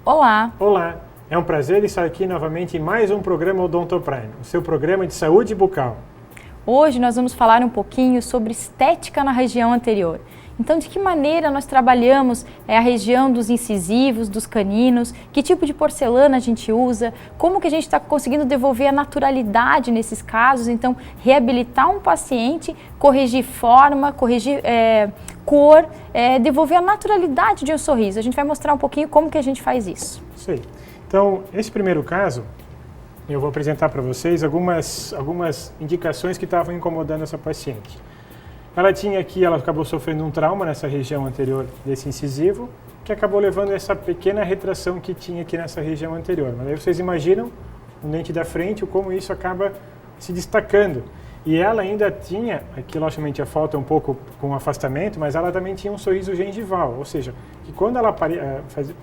Olá! Olá! É um prazer estar aqui novamente em mais um programa Odontoprime, o seu programa de saúde bucal. Hoje nós vamos falar um pouquinho sobre estética na região anterior. Então, de que maneira nós trabalhamos a região dos incisivos, dos caninos, que tipo de porcelana a gente usa, como que a gente está conseguindo devolver a naturalidade nesses casos, então reabilitar um paciente, corrigir forma, corrigir cor, devolver a naturalidade de um sorriso. A gente vai mostrar um pouquinho como que a gente faz isso. Isso aí. Então, esse primeiro caso, eu vou apresentar para vocês algumas indicações que estavam incomodando essa paciente. Ela acabou sofrendo um trauma nessa região anterior desse incisivo, que acabou levando a essa pequena retração que tinha aqui nessa região anterior. Mas aí vocês imaginam o dente da frente, como isso acaba se destacando. E ela ainda tinha, aqui logicamente a falta um pouco com afastamento, mas ela também tinha um sorriso gengival, ou seja, que quando ela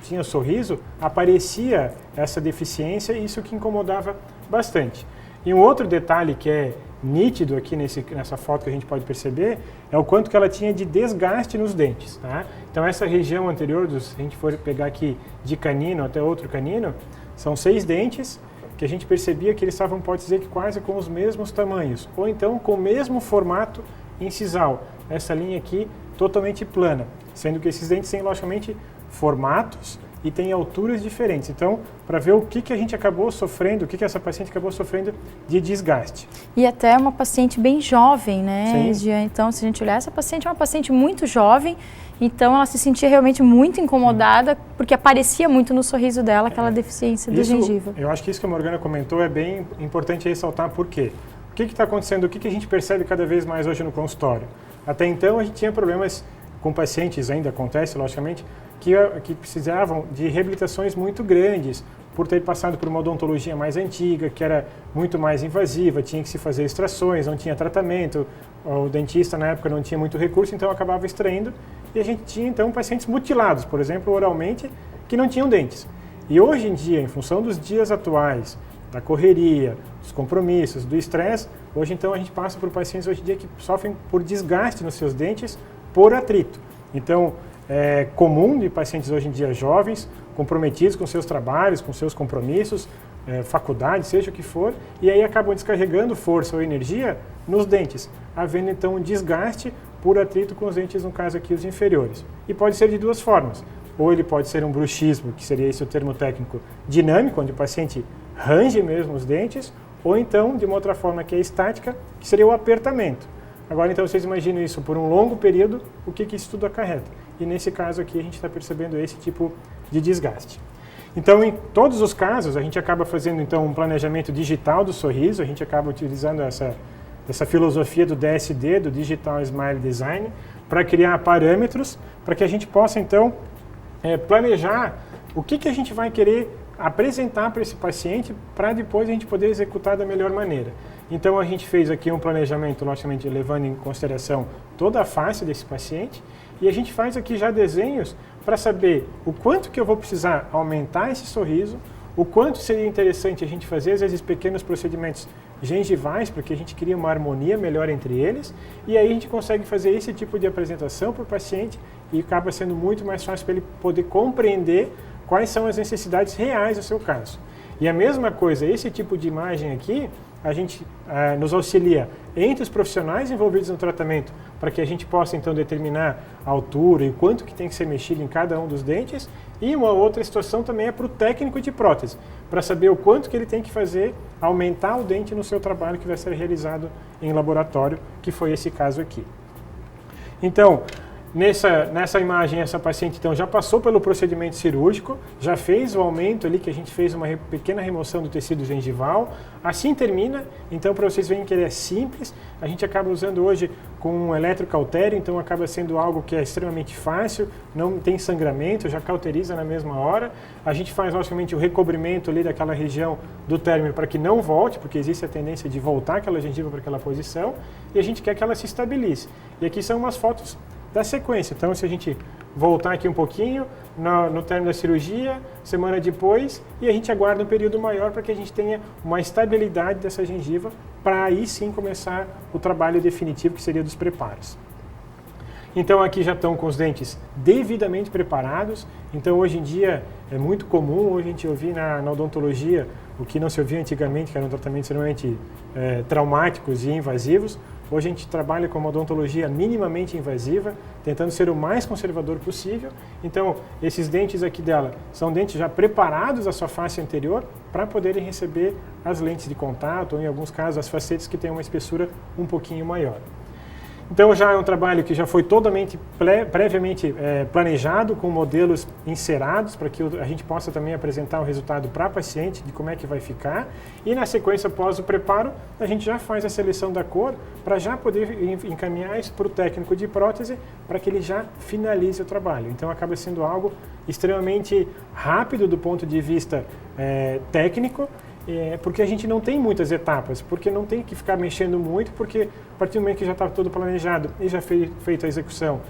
tinha sorriso, aparecia essa deficiência e isso que incomodava bastante. E um outro detalhe que é nítido aqui nessa foto que a gente pode perceber é o quanto que ela tinha de desgaste nos dentes. Tá? Então essa região anterior, se a gente for pegar aqui de canino até outro canino, são 6 dentes que a gente percebia que eles estavam, pode dizer que quase com os mesmos tamanhos, ou então com o mesmo formato incisal. Essa linha aqui totalmente plana, sendo que esses dentes têm logicamente formatos e tem alturas diferentes. Então, para ver o que a gente acabou sofrendo, o que essa paciente acabou sofrendo de desgaste. E até uma paciente bem jovem, né? Sim. Então, se a gente olhar, essa paciente é uma paciente muito jovem, então ela se sentia realmente muito incomodada, porque aparecia muito no sorriso dela aquela deficiência da gengiva. Eu acho que isso que a Morgana comentou é bem importante ressaltar. Por quê? O que está acontecendo? O que a gente percebe cada vez mais hoje no consultório? Até então, a gente tinha problemas com pacientes, ainda acontece, logicamente, que precisavam de reabilitações muito grandes, por ter passado por uma odontologia mais antiga, que era muito mais invasiva, tinha que se fazer extrações, não tinha tratamento, o dentista na época não tinha muito recurso, então acabava extraindo, e a gente tinha então pacientes mutilados, por exemplo, oralmente, que não tinham dentes. E hoje em dia, em função dos dias atuais, da correria, dos compromissos, do estresse, hoje então a gente passa por pacientes hoje em dia que sofrem por desgaste nos seus dentes por atrito. Então, é comum de pacientes hoje em dia jovens, comprometidos com seus trabalhos, com seus compromissos, faculdade, seja o que for, e aí acabam descarregando força ou energia nos dentes, havendo então um desgaste por atrito com os dentes, no caso aqui os inferiores. E pode ser de duas formas, ou ele pode ser um bruxismo, que seria esse o termo técnico, dinâmico, onde o paciente range mesmo os dentes, ou então de uma outra forma que é estática, que seria o apertamento. Agora, então, vocês imaginam isso por um longo período, o que isso tudo acarreta. E nesse caso aqui, a gente está percebendo esse tipo de desgaste. Então, em todos os casos, a gente acaba fazendo então um planejamento digital do sorriso, a gente acaba utilizando essa filosofia do DSD, do Digital Smile Design, para criar parâmetros, para que a gente possa então planejar o que a gente vai querer apresentar para esse paciente, para depois a gente poder executar da melhor maneira. Então a gente fez aqui um planejamento, logicamente levando em consideração toda a face desse paciente, e a gente faz aqui já desenhos para saber o quanto que eu vou precisar aumentar esse sorriso, o quanto seria interessante a gente fazer, às vezes, pequenos procedimentos gengivais, porque a gente cria uma harmonia melhor entre eles, e aí a gente consegue fazer esse tipo de apresentação para o paciente e acaba sendo muito mais fácil para ele poder compreender quais são as necessidades reais do seu caso. E a mesma coisa, esse tipo de imagem aqui, a gente nos auxilia entre os profissionais envolvidos no tratamento, para que a gente possa então determinar a altura e o quanto que tem que ser mexido em cada um dos dentes, e uma outra situação também é para o técnico de prótese, para saber o quanto que ele tem que fazer, aumentar o dente no seu trabalho que vai ser realizado em laboratório, que foi esse caso aqui. Então, nessa imagem, essa paciente então já passou pelo procedimento cirúrgico, já fez o aumento ali, que a gente fez uma pequena remoção do tecido gengival, assim termina. Então, para vocês verem que ele é simples, a gente acaba usando hoje com um eletrocautério, então acaba sendo algo que é extremamente fácil, não tem sangramento, já cauteriza na mesma hora. A gente faz, logicamente, o recobrimento ali daquela região do término para que não volte, porque existe a tendência de voltar aquela gengiva para aquela posição, e a gente quer que ela se estabilize. E aqui são umas fotos da sequência. Então, se a gente voltar aqui um pouquinho, no término da cirurgia, semana depois, e a gente aguarda um período maior para que a gente tenha uma estabilidade dessa gengiva, para aí sim começar o trabalho definitivo, que seria dos preparos. Então aqui já estão com os dentes devidamente preparados. Então hoje em dia é muito comum hoje a gente ouvir na odontologia o que não se ouvia antigamente, que eram tratamentos extremamente traumáticos e invasivos. Hoje a gente trabalha com uma odontologia minimamente invasiva, tentando ser o mais conservador possível. Então, esses dentes aqui dela são dentes já preparados à sua face anterior para poderem receber as lentes de contato, ou em alguns casos as facetas que têm uma espessura um pouquinho maior. Então já é um trabalho que já foi totalmente previamente planejado, com modelos encerados, para que a gente possa também apresentar o resultado para a paciente de como é que vai ficar. E na sequência, após o preparo, a gente já faz a seleção da cor para já poder encaminhar isso para o técnico de prótese, para que ele já finalize o trabalho. Então acaba sendo algo extremamente rápido do ponto de vista técnico, porque a gente não tem muitas etapas, porque não tem que ficar mexendo muito, porque a partir do momento que já está tudo planejado e já feita a execução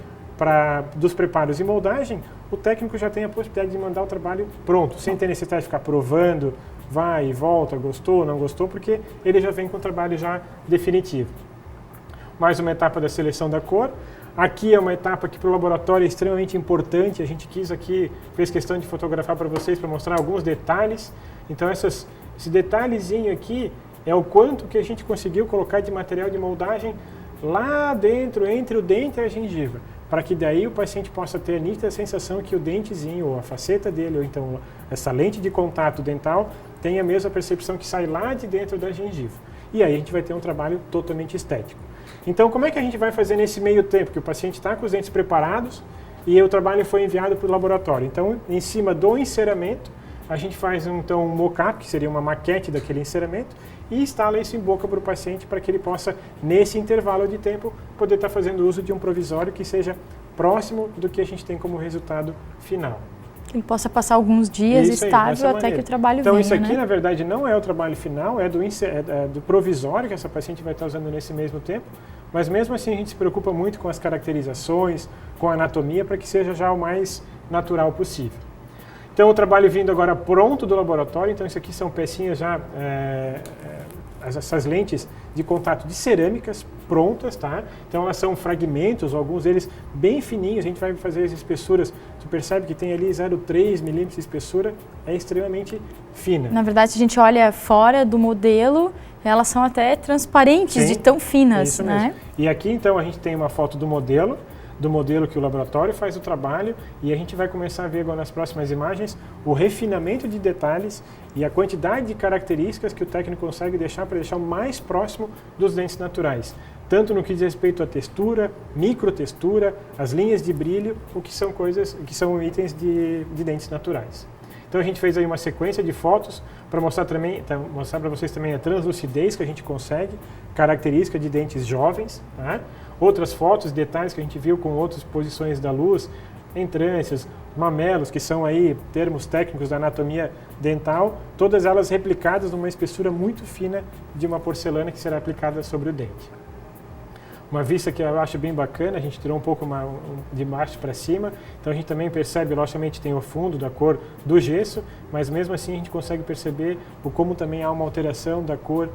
dos preparos e moldagem, o técnico já tem a possibilidade de mandar o trabalho pronto, sem ter necessidade de ficar provando, vai e volta, gostou, não gostou, porque ele já vem com o trabalho já definitivo. Mais uma etapa da seleção da cor. Aqui é uma etapa que para o laboratório é extremamente importante, a gente fez questão de fotografar para vocês, para mostrar alguns detalhes. Então esse detalhezinho aqui é o quanto que a gente conseguiu colocar de material de moldagem lá dentro, entre o dente e a gengiva, para que daí o paciente possa ter a nítida sensação que o dentezinho, ou a faceta dele, ou então essa lente de contato dental, tem a mesma percepção que sai lá de dentro da gengiva. E aí a gente vai ter um trabalho totalmente estético. Então, como é que a gente vai fazer nesse meio tempo, que o paciente está com os dentes preparados e o trabalho foi enviado para o laboratório? Então, em cima do enceramento, a gente faz então um mock-up, que seria uma maquete daquele enceramento, e instala isso em boca para o paciente para que ele possa, nesse intervalo de tempo, poder estar fazendo uso de um provisório que seja próximo do que a gente tem como resultado final. Que ele possa passar alguns dias estável até que o trabalho venha, Então isso aqui, né? na verdade, não é o trabalho final, é do provisório que essa paciente vai estar usando nesse mesmo tempo, mas mesmo assim a gente se preocupa muito com as caracterizações, com a anatomia, para que seja já o mais natural possível. Então o trabalho vindo agora pronto do laboratório, então isso aqui são pecinhas já, essas lentes de contato de cerâmicas prontas, tá? Então elas são fragmentos, alguns deles bem fininhos, a gente vai fazer as espessuras, tu percebe que tem ali 0,3 milímetros de espessura, é extremamente fina. Na verdade, se a gente olha fora do modelo, elas são até transparentes, sim, de tão finas, isso né? Mesmo. E aqui então a gente tem uma foto do modelo que o laboratório faz o trabalho, e a gente vai começar a ver agora nas próximas imagens o refinamento de detalhes e a quantidade de características que o técnico consegue deixar para deixar o mais próximo dos dentes naturais, tanto no que diz respeito à textura, microtextura, as linhas de brilho, o que são coisas que são itens de dentes naturais. Então a gente fez aí uma sequência de fotos para mostrar para vocês também a translucidez que a gente consegue, característica de dentes jovens, tá? Outras fotos, detalhes que a gente viu com outras posições da luz, entrâncias, mamelos, que são aí termos técnicos da anatomia dental, todas elas replicadas numa espessura muito fina de uma porcelana que será aplicada sobre o dente. Uma vista que eu acho bem bacana, a gente tirou um pouco de baixo para cima, então a gente também percebe, logicamente tem o fundo da cor do gesso, mas mesmo assim a gente consegue perceber como também há uma alteração da cor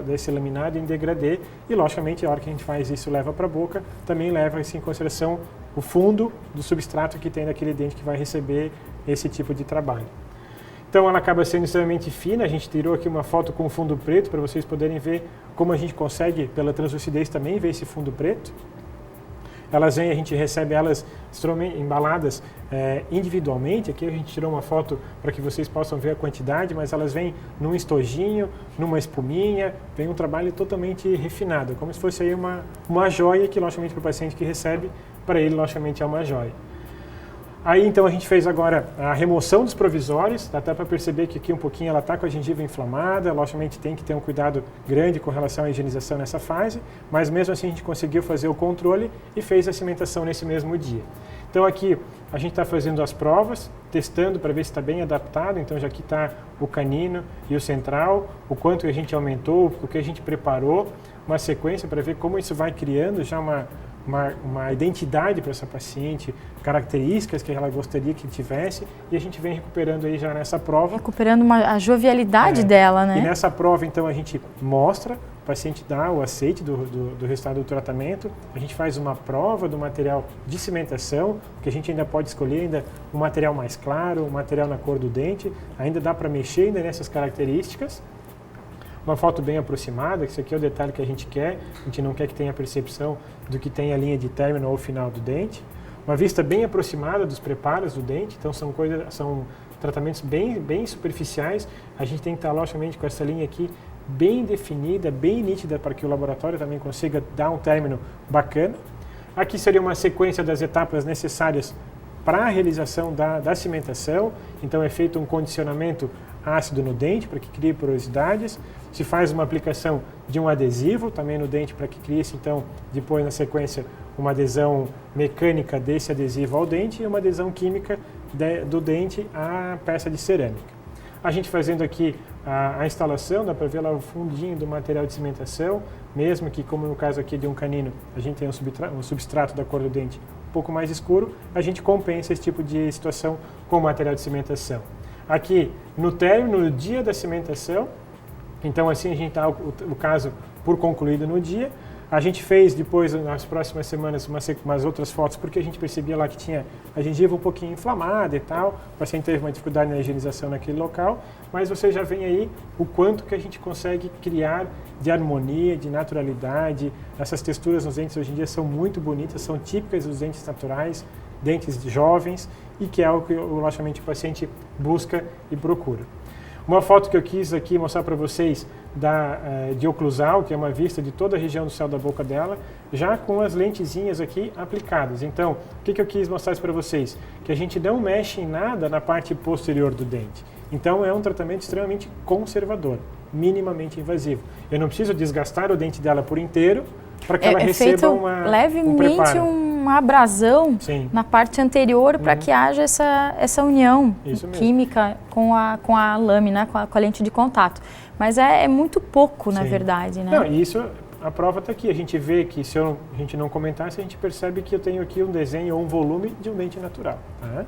desse laminado em degradê, e logicamente a hora que a gente faz isso leva para a boca, também leva em consideração o fundo do substrato que tem daquele dente que vai receber esse tipo de trabalho. Então ela acaba sendo extremamente fina, a gente tirou aqui uma foto com fundo preto para vocês poderem ver como a gente consegue, pela translucidez também, ver esse fundo preto. Elas vêm, a gente recebe elas embaladas individualmente, aqui a gente tirou uma foto para que vocês possam ver a quantidade, mas elas vêm num estojinho, numa espuminha, vem um trabalho totalmente refinado, como se fosse aí uma joia que, logicamente, para o paciente que recebe, para ele, logicamente, é uma joia. Aí então a gente fez agora a remoção dos provisórios, dá até para perceber que aqui um pouquinho ela está com a gengiva inflamada, logicamente tem que ter um cuidado grande com relação à higienização nessa fase, mas mesmo assim a gente conseguiu fazer o controle e fez a cimentação nesse mesmo dia. Então aqui a gente está fazendo as provas, testando para ver se está bem adaptado, então já aqui está o canino e o central, o quanto a gente aumentou, o que a gente preparou, uma sequência para ver como isso vai criando já uma identidade para essa paciente, características que ela gostaria que tivesse, e a gente vem recuperando aí já nessa prova. Recuperando a jovialidade dela, né? E nessa prova, então, a gente mostra paciente dá o aceite do resultado do tratamento, a gente faz uma prova do material de cimentação, porque a gente ainda pode escolher ainda um material mais claro, um material na cor do dente, ainda dá para mexer ainda nessas características. Uma foto bem aproximada, que isso aqui é o detalhe que a gente quer, a gente não quer que tenha a percepção do que tem a linha de término ou final do dente. Uma vista bem aproximada dos preparos do dente, então são tratamentos bem superficiais, a gente tem que estar logicamente com essa linha aqui bem definida, bem nítida, para que o laboratório também consiga dar um término bacana. Aqui seria uma sequência das etapas necessárias para a realização da cimentação, então é feito um condicionamento ácido no dente para que crie porosidades, se faz uma aplicação de um adesivo também no dente para que crie-se então depois na sequência uma adesão mecânica desse adesivo ao dente e uma adesão química do dente à peça de cerâmica. A gente fazendo aqui a instalação, dá para ver lá o fundinho do material de cimentação, mesmo que, como no caso aqui de um canino, a gente tem um substrato da cor do dente um pouco mais escuro, a gente compensa esse tipo de situação com o material de cimentação. Aqui, no término, no dia da cimentação, então assim a gente dá o caso por concluído no dia. A gente fez depois, nas próximas semanas, umas outras fotos, porque a gente percebia lá que tinha a gengiva um pouquinho inflamada e tal, o paciente teve uma dificuldade na higienização naquele local, mas você já vê aí o quanto que a gente consegue criar de harmonia, de naturalidade. Essas texturas nos dentes hoje em dia são muito bonitas, são típicas dos dentes naturais, dentes de jovens, e que é algo que, logicamente, o paciente busca e procura. Uma foto que eu quis aqui mostrar para vocês de oclusal, que é uma vista de toda a região do céu da boca dela, já com as lentezinhas aqui aplicadas. Então, o que eu quis mostrar isso para vocês? Que a gente não mexe em nada na parte posterior do dente. Então, é um tratamento extremamente conservador, minimamente invasivo. Eu não preciso desgastar o dente dela por inteiro para que ela receba levemente uma abrasão na parte anterior para que haja essa união química com a lâmina, com a lente de contato. Mas é muito pouco, na verdade, né? Não, isso, a prova está aqui. A gente vê que, se a gente não comentasse, a gente percebe que eu tenho aqui um desenho ou um volume de um dente natural. Tá?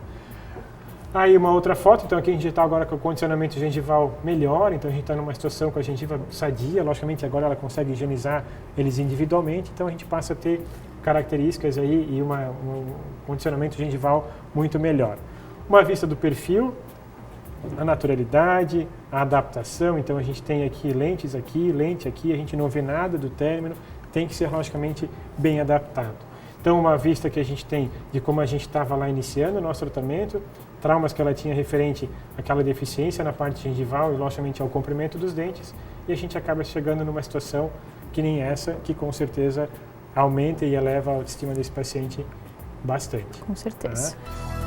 Aí uma outra foto, então aqui a gente está agora com o condicionamento gengival melhor, então a gente está numa situação com a gengiva sadia, logicamente agora ela consegue higienizar eles individualmente, então a gente passa a ter características aí e um condicionamento gengival muito melhor. Uma vista do perfil, a naturalidade, a adaptação, então a gente tem aqui lentes aqui, lente aqui, a gente não vê nada do término, tem que ser logicamente bem adaptado. Então, uma vista que a gente tem de como a gente estava lá iniciando o nosso tratamento, traumas que ela tinha referente àquela deficiência na parte gengival e, logicamente, ao comprimento dos dentes, e a gente acaba chegando numa situação que nem essa, que com certeza aumenta e eleva a autoestima desse paciente bastante. Com certeza. Tá?